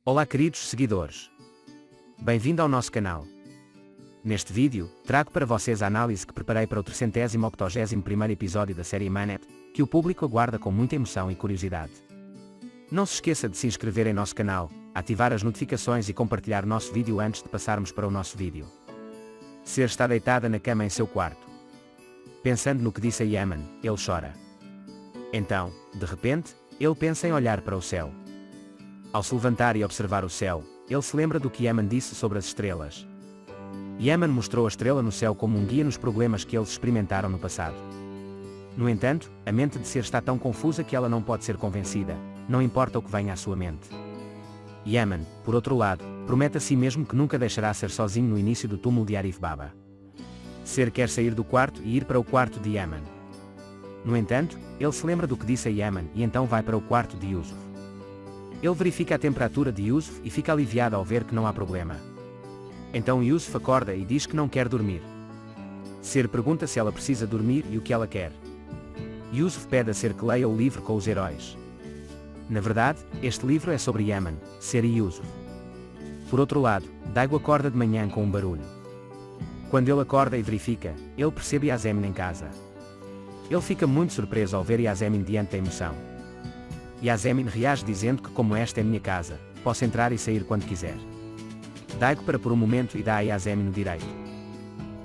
Olá queridos seguidores. Bem-vindo ao nosso canal. Neste vídeo, trago para vocês a análise que preparei para o 381º episódio da série Manet, que o público aguarda com muita emoção e curiosidade. Não se esqueça de se inscrever em nosso canal, ativar as notificações e compartilhar nosso vídeo antes de passarmos para o nosso vídeo. Ser está deitada na cama em seu quarto. Pensando no que disse a Yemen, ele chora. Então, de repente, ele pensa em olhar para o céu. Ao se levantar e observar o céu, ele se lembra do que Yemen disse sobre as estrelas. Yemen mostrou a estrela no céu como um guia nos problemas que eles experimentaram no passado. No entanto, a mente de Ser está tão confusa que ela não pode ser convencida, não importa o que venha à sua mente. Yemen, por outro lado, promete a si mesmo que nunca deixará Ser sozinho no início do túmulo de Arif Baba. Ser quer sair do quarto e ir para o quarto de Yemen. No entanto, ele se lembra do que disse a Yemen e então vai para o quarto de Yusuf. Ele verifica a temperatura de Yusuf e fica aliviado ao ver que não há problema. Então Yusuf acorda e diz que não quer dormir. Ser pergunta se ela precisa dormir e o que ela quer. Yusuf pede a Ser que leia o livro com os heróis. Na verdade, este livro é sobre Yemen, Ser e Yusuf. Por outro lado, Daigo acorda de manhã com um barulho. Quando ele acorda e verifica, ele percebe Yasemin em casa. Ele fica muito surpreso ao ver Yasemin diante da emoção. Yasemin reage dizendo que como esta é minha casa, posso entrar e sair quando quiser. Daigo para por um momento e dá a Yasemin o direito.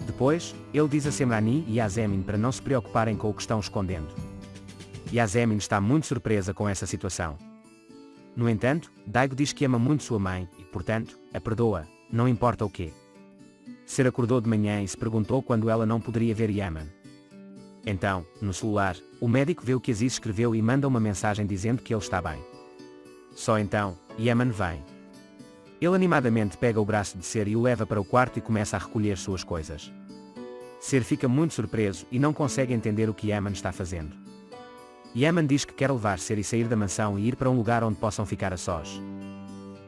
Depois, ele diz a Semrani e Yasemin para não se preocuparem com o que estão escondendo. Yasemin está muito surpresa com essa situação. No entanto, Daigo diz que ama muito sua mãe e, portanto, a perdoa, não importa o quê. Ser acordou de manhã e se perguntou quando ela não poderia ver Yemen. Então, no celular, o médico vê o que Aziz escreveu e manda uma mensagem dizendo que ele está bem. Só então, Yemen vem. Ele animadamente pega o braço de Ser e o leva para o quarto e começa a recolher suas coisas. Ser fica muito surpreso e não consegue entender o que Yemen está fazendo. Yemen diz que quer levar Ser e sair da mansão e ir para um lugar onde possam ficar a sós.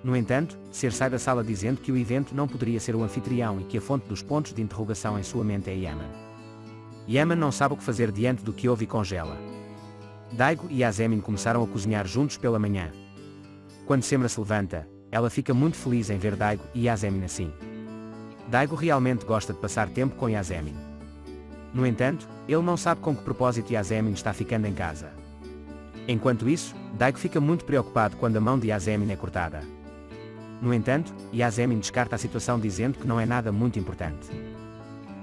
No entanto, Ser sai da sala dizendo que o evento não poderia ser o anfitrião e que a fonte dos pontos de interrogação em sua mente é Yemen. Yemen não sabe o que fazer diante do que ouve e congela. Daigo e Yasemin começaram a cozinhar juntos pela manhã. Quando Semra se levanta, ela fica muito feliz em ver Daigo e Yasemin assim. Daigo realmente gosta de passar tempo com Yasemin. No entanto, ele não sabe com que propósito Yasemin está ficando em casa. Enquanto isso, Daigo fica muito preocupado quando a mão de Yasemin é cortada. No entanto, Yasemin descarta a situação dizendo que não é nada muito importante.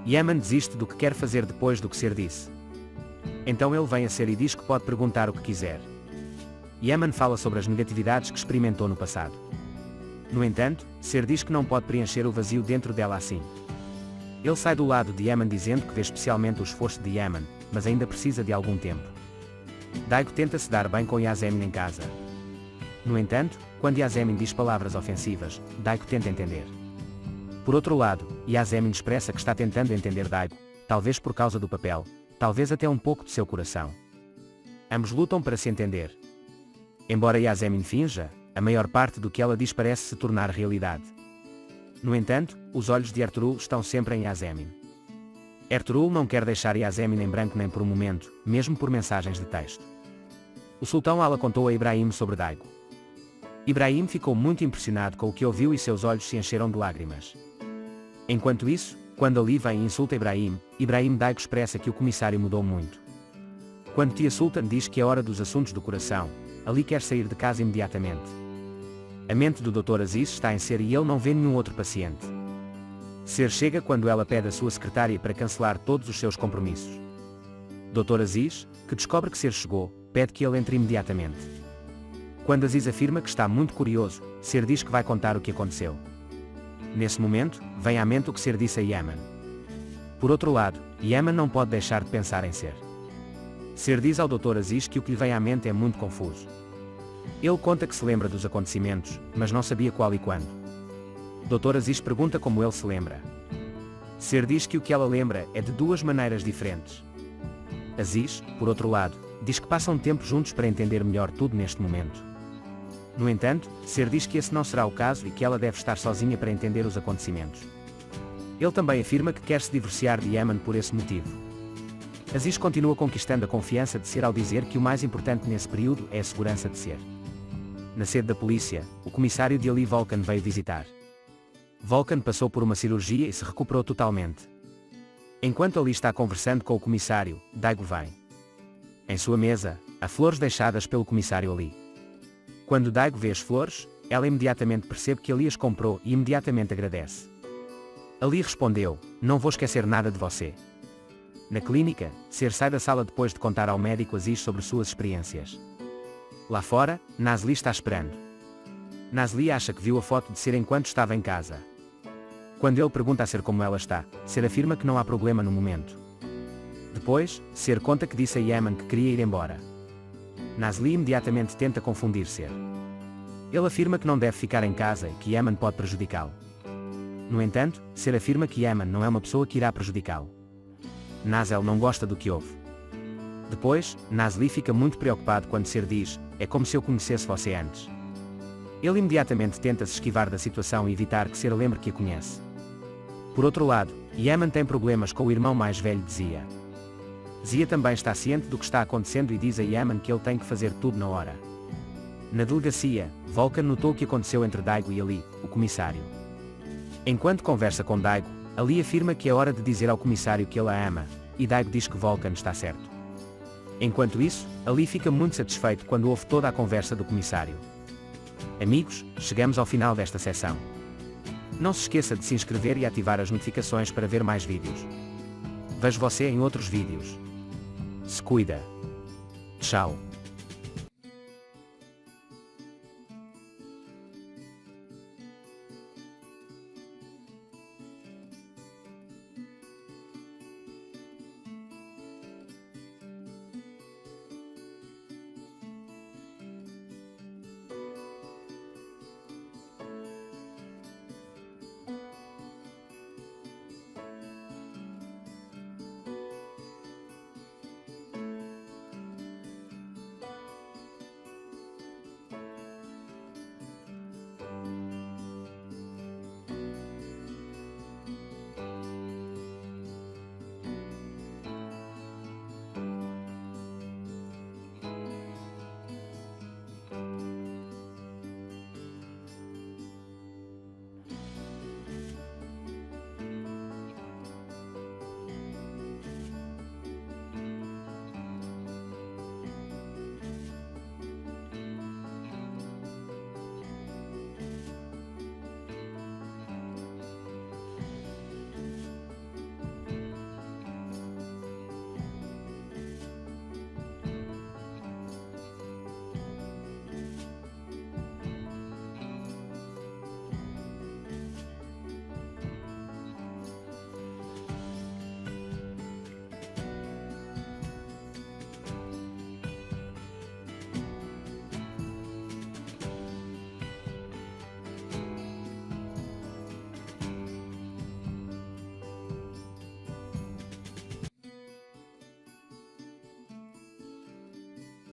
Yemen desiste do que quer fazer depois do que Ser disse. Então ele vem a Ser e diz que pode perguntar o que quiser. Yemen fala sobre as negatividades que experimentou no passado. No entanto, Ser diz que não pode preencher o vazio dentro dela assim. Ele sai do lado de Yemen dizendo que vê especialmente o esforço de Yemen, mas ainda precisa de algum tempo. Daigo tenta se dar bem com Yasemin em casa. No entanto, quando Yasemin diz palavras ofensivas, Daigo tenta entender. Por outro lado, Yasemin expressa que está tentando entender Daigo, talvez por causa do papel, talvez até um pouco de seu coração. Ambos lutam para se entender. Embora Yasemin finja, a maior parte do que ela diz parece se tornar realidade. No entanto, os olhos de Ertugrul estão sempre em Yasemin. Ertugrul não quer deixar Yasemin em branco nem por um momento, mesmo por mensagens de texto. O sultão Ala contou a Ibrahim sobre Daigo. Ibrahim ficou muito impressionado com o que ouviu e seus olhos se encheram de lágrimas. Enquanto isso, quando Ali vem e insulta Ibrahim Daigo expressa que o comissário mudou muito. Quando Tia Sultan diz que é hora dos assuntos do coração, Ali quer sair de casa imediatamente. A mente do Dr. Aziz está em Ser e ele não vê nenhum outro paciente. Ser chega quando ela pede à sua secretária para cancelar todos os seus compromissos. Dr. Aziz, que descobre que Ser chegou, pede que ele entre imediatamente. Quando Aziz afirma que está muito curioso, Ser diz que vai contar o que aconteceu. Nesse momento, vem à mente o que Ser disse a Yemen. Por outro lado, Yemen não pode deixar de pensar em Ser. Ser diz ao Dr. Aziz que o que lhe vem à mente é muito confuso. Ele conta que se lembra dos acontecimentos, mas não sabia qual e quando. Dr. Aziz pergunta como ele se lembra. Ser diz que o que ela lembra é de duas maneiras diferentes. Aziz, por outro lado, diz que passam tempo juntos para entender melhor tudo neste momento. No entanto, Ser diz que esse não será o caso e que ela deve estar sozinha para entender os acontecimentos. Ele também afirma que quer se divorciar de Yemen por esse motivo. Aziz continua conquistando a confiança de Ser ao dizer que o mais importante nesse período é a segurança de Ser. na sede da polícia, o comissário de Ali Volkan veio visitar. Volkan passou por uma cirurgia e se recuperou totalmente. Enquanto Ali está conversando com o comissário, Daigo vem. Em sua mesa, há flores deixadas pelo comissário Ali. Quando Daigo vê as flores, ela imediatamente percebe que Ali as comprou e imediatamente agradece. Ali respondeu: "Não vou esquecer nada de você." Na clínica, Ser sai da sala depois de contar ao médico Aziz sobre suas experiências. Lá fora, Nazli está esperando. Nazli acha que viu a foto de Ser enquanto estava em casa. Quando ele pergunta a Ser como ela está, Ser afirma que não há problema no momento. Depois, Ser conta que disse a Yeman que queria ir embora. Nazli imediatamente tenta confundir Ser. Ele afirma que não deve ficar em casa e que Yeman pode prejudicá-lo. No entanto, Ser afirma que Yeman não é uma pessoa que irá prejudicá-lo. Nazel não gosta do que ouve. Depois, Nazli fica muito preocupado quando Ser diz: "É como se eu conhecesse você antes." Ele imediatamente tenta se esquivar da situação e evitar que Ser lembre que a conhece. Por outro lado, Yeman tem problemas com o irmão mais velho de Zia. Zia também está ciente do que está acontecendo e diz a Yeman que ele tem que fazer tudo na hora. Na delegacia, Volkan notou o que aconteceu entre Daigo e Ali, o comissário. Enquanto conversa com Daigo, Ali afirma que é hora de dizer ao comissário que ele a ama, e Daigo diz que Volkan está certo. Enquanto isso, Ali fica muito satisfeito quando ouve toda a conversa do comissário. Amigos, chegamos ao final desta sessão. Não se esqueça de se inscrever e ativar as notificações para ver mais vídeos. Vejo você em outros vídeos. Se cuida. Tchau.